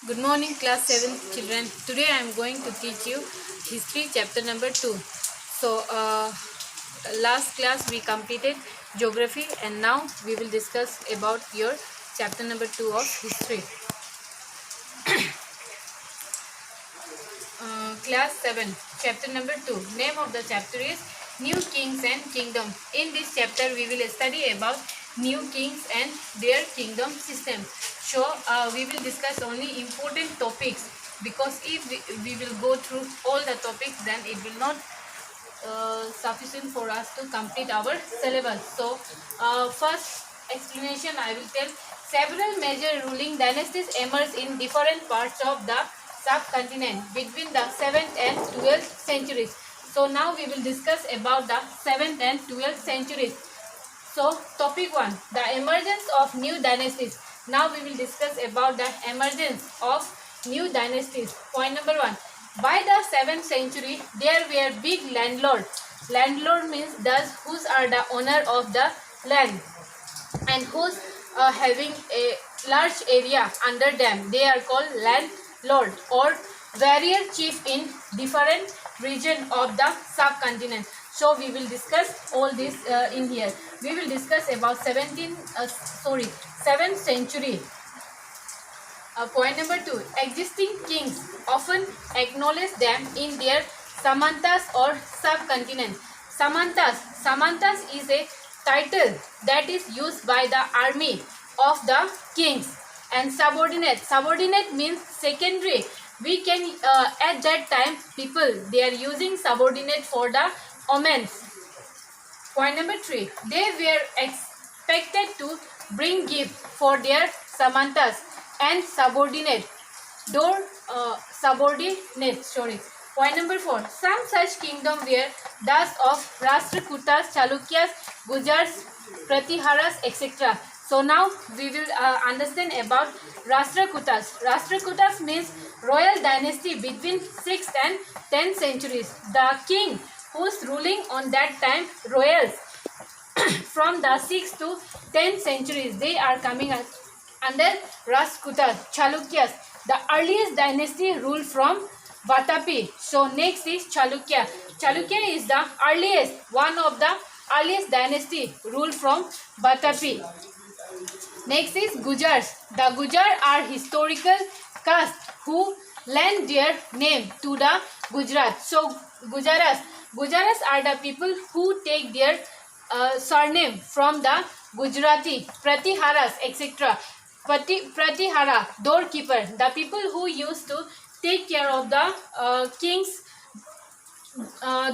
Good morning, class 7 children. Today I am going to teach you history chapter number 2. So, last class we completed geography and now we will discuss about your chapter number 2 of history. Class 7, chapter number 2. Name of the chapter is New Kings and Kingdom. In this chapter we will study about new kings and their kingdom system. So we will discuss only important topics, because if we will go through all the topics, then it will not sufficient for us to complete our syllabus. So first explanation I will tell. Several major ruling dynasties emerged in different parts of the subcontinent between the 7th and 12th centuries. So now we will discuss about the 7th and 12th centuries. So topic 1, the emergence of new dynasties. Now we will discuss about the emergence of new dynasties. Point number 1. By the 7th century, there were big landlords. Landlord means those who are the owner of the land and who's having a large area under them. They are called landlord or warrior chief in different region of the subcontinent. So we will discuss all this in here. We will discuss about 7th century. Point number 2. Existing kings often acknowledge them in their samantas or subcontinent. Samantas is a title that is used by the army of the kings. And subordinate means secondary. We can at that time people, they are using subordinate for the omens. Point number 3. They were expected to bring gift for their samantas and subordinate. Point number 4. Some such kingdom were those of Rashtrakutas, Chalukyas, Gujars, Pratiharas, etc. So now we will understand about Rashtrakutas. Rashtrakutas means royal dynasty between 6th and 10th centuries. The king who's ruling on that time, royals from the 6th to 10th centuries, they are coming under Rashtrakutas. Chalukyas, the earliest dynasty ruled from Vatapi. So next is Chalukya. Chalukya is the earliest, one of the earliest dynasty ruled from Vatapi. Next is Gujars. The Gujar are historical caste who lend their name to the Gujarat. So Gujaras are the people who take their surname from the Gujarati, Pratiharas, etc. Pratihara, doorkeeper, the people who used to take care of the king's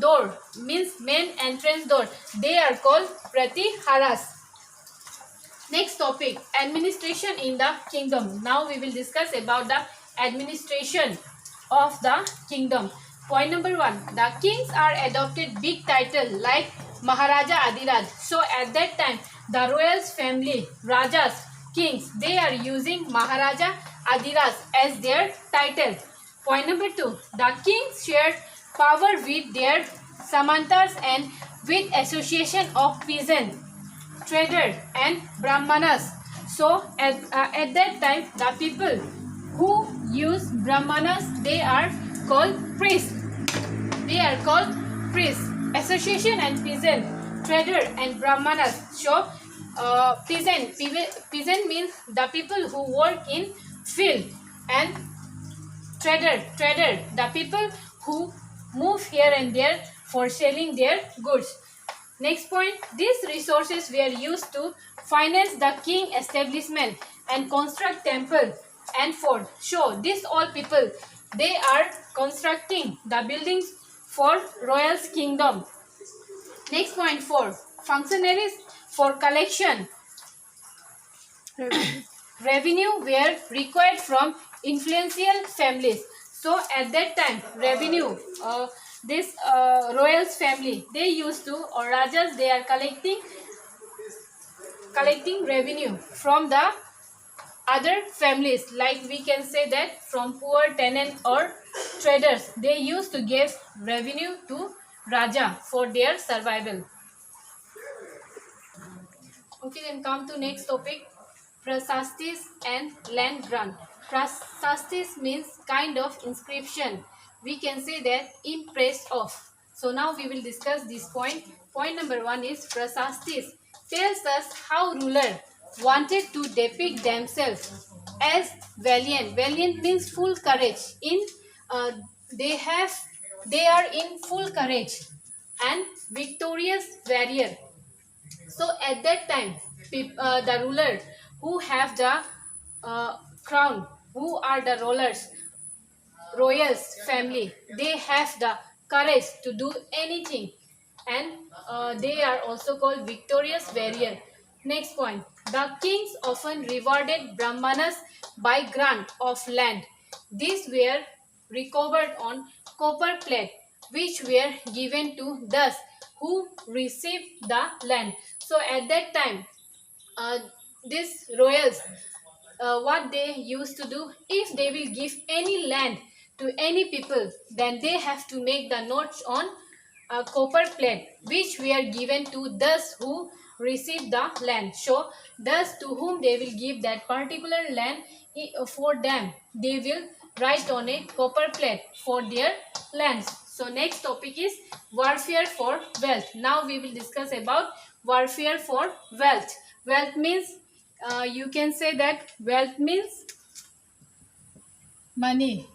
door, means main entrance door. They are called Pratiharas. Next topic, administration in the kingdom. Now we will discuss about the administration of the kingdom. Point number 1. The kings are adopted big title like Maharaja Adhiraj. So at that time, the royals family, Rajas, kings, they are using Maharaja Adhiraj as their title. Point number 2. The kings shared power with their samantas and with association of peasant, trader and brahmanas. So at that time, the people who use brahmanas, they are called priests. Association and peasant, trader and brahmanas. So peasant means the people who work in field, and trader, the people who move here and there for selling their goods. Next point, these resources were used to finance the king establishment and construct temple and fort. So these all people, they are constructing the buildings for royal's kingdom. Next point 4, functionaries for collection revenue were required from influential families. So at that time, revenue, this royals family, they used to, or rajas, they are collecting revenue from the other families, like we can say that from poor tenant or traders. They used to give revenue to Raja for their survival. Okay, then come to next topic, prasastis and land grant. Prasastis means kind of inscription. We can say that impressed of. So now we will discuss this point. Point number 1 is Prasastis tells us how ruler wanted to depict themselves as valiant. Valiant means full courage. Uh, they have they are in full courage and victorious warrior. So at that time, the ruler who have the crown, who are the royals family, they have the courage to do anything, and they are also called victorious warrior. Next point, the kings often rewarded brahmanas by grant of land. These were recovered on copper plate, which were given to those who received the land. So at that time, these royals, what they used to do, if they will give any land to any people, then they have to make the notes on a copper plate, which were given to those who receive the land. So those to whom they will give that particular land, for them they will write on a copper plate for their lands. So next topic is warfare for wealth. Now we will discuss about warfare for wealth. Wealth means, you can say that wealth means money.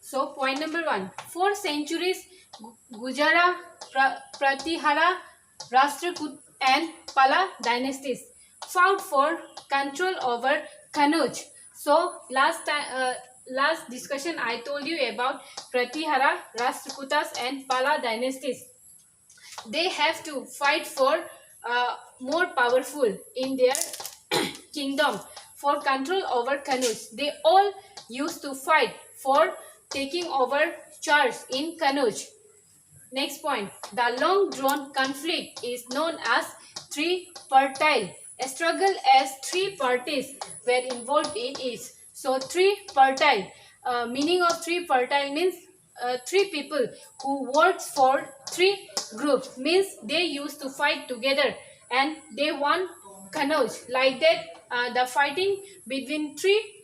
So point number 1, for centuries Gujara, Pratihara, Rashtrakuta and Pala dynasties fought for control over Kannauj. So last discussion I told you about Pratihara, Rashtrakutas and Pala dynasties. They have to fight for more powerful in their kingdom for control over Kannauj. They all used to fight for taking over charge in Kannauj. Next point, the long drawn conflict is known as tripartite. A struggle as three parties were involved in it. So tripartite, meaning of tripartite means three people who works for three groups, means they used to fight together and they won Kannauj. Like that, the fighting between three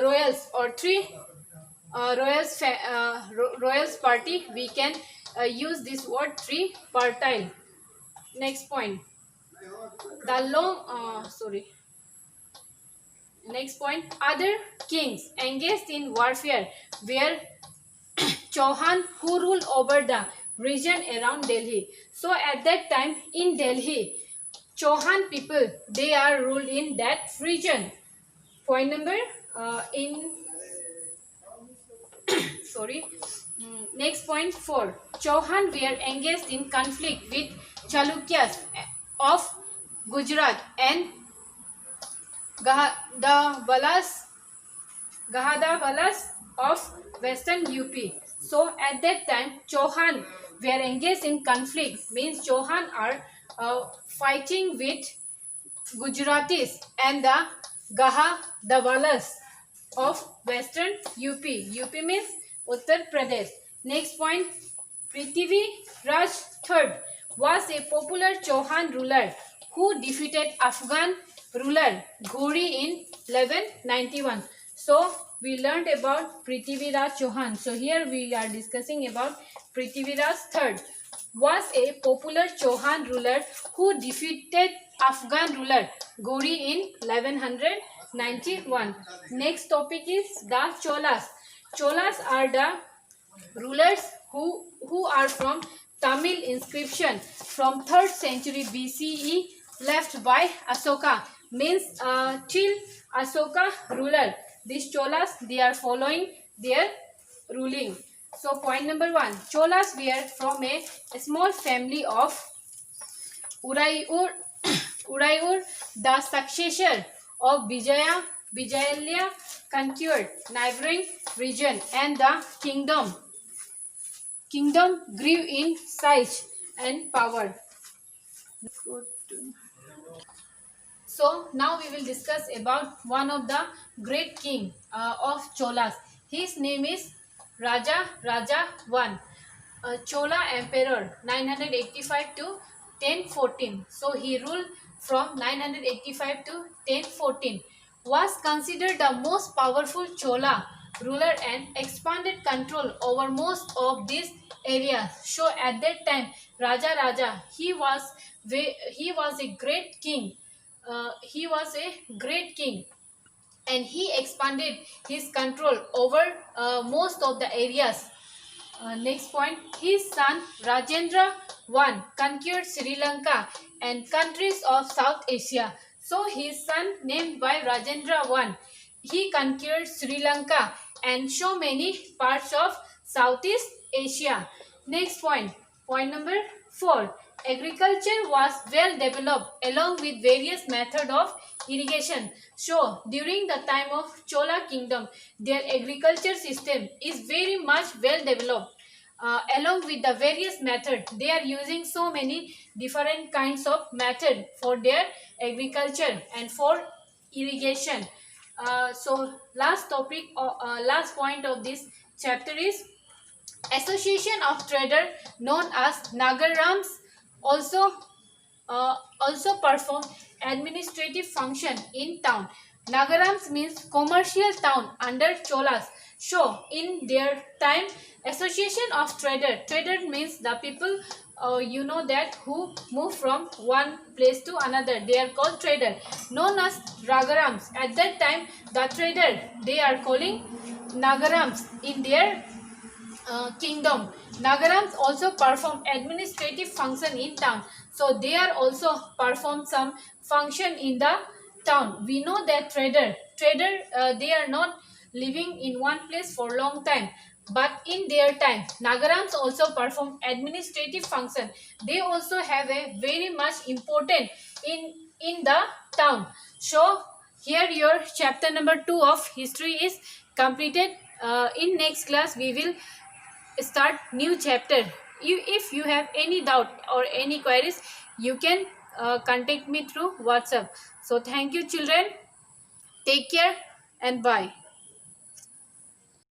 royals or three royals party, we can use this word tripartite. Next point, the long next point, other kings engaged in warfare were Chauhan, who ruled over the region around Delhi. So at that time in Delhi, Chauhan people, they are ruled in that region. Point number next point 4, Chauhan were engaged in conflict with Chalukyas of Gujarat and Gahadawalas of western UP. So at that time Chauhan were engaged in conflict, means Chauhan are fighting with Gujaratis and the Gahadawalas of western UP. UP means Uttar Pradesh. Next point, Prithvi Raj III was a popular Chauhan ruler who defeated Afghan ruler Ghori in 1191. So we learned about Prithvi Raj Chauhan. So here we are discussing about Prithvi Raj III was a popular Chauhan ruler who defeated Afghan ruler Ghori in 1191. Next topic is the Cholas. Cholas are the rulers who are from Tamil inscription from 3rd century BCE left by Asoka, means till Asoka ruler. These Cholas, they are following their ruling. So point number 1, Cholas were from a small family of Urayur, the successor of Vijayalaya conquered neighboring region, and the kingdom grew in size and power. So now we will discuss about one of the great king of Cholas. His name is Raja I, Chola Emperor 985 to 1014. So he ruled from 985 to 1014, was considered the most powerful Chola ruler and expanded control over most of these areas. So at that time, Raja he was a great king. He was a great king, and he expanded his control over most of the areas. Next point, his son Rajendra I conquered Sri Lanka and countries of South Asia. So his son, named by Rajendra I, he conquered Sri Lanka and so many parts of Southeast Asia. Next point, point number 4. Agriculture was well developed along with various methods of irrigation. So during the time of Chola kingdom, their agriculture system is very much well developed. Along with the various methods, they are using so many different kinds of method for their agriculture and for irrigation. So last point of this chapter is association of trader known as Nagarams also also perform administrative function in town. Nagarams means commercial town under Cholas. So in their time, association of trader means the people that who move from one place to another. They are called trader, known as Nagarams. At that time, the trader they are calling Nagarams in their kingdom. Nagarams also perform administrative function in town. So they are also perform some function in the town. We know that trader they are not living in one place for long time. But in their time, Nagarams also perform administrative function. They also have a very much important in the town. So here your chapter number 2 of history is completed. In next class we will start new chapter. If you have any doubt or any queries, you can contact me through WhatsApp. So thank you children, take care and bye.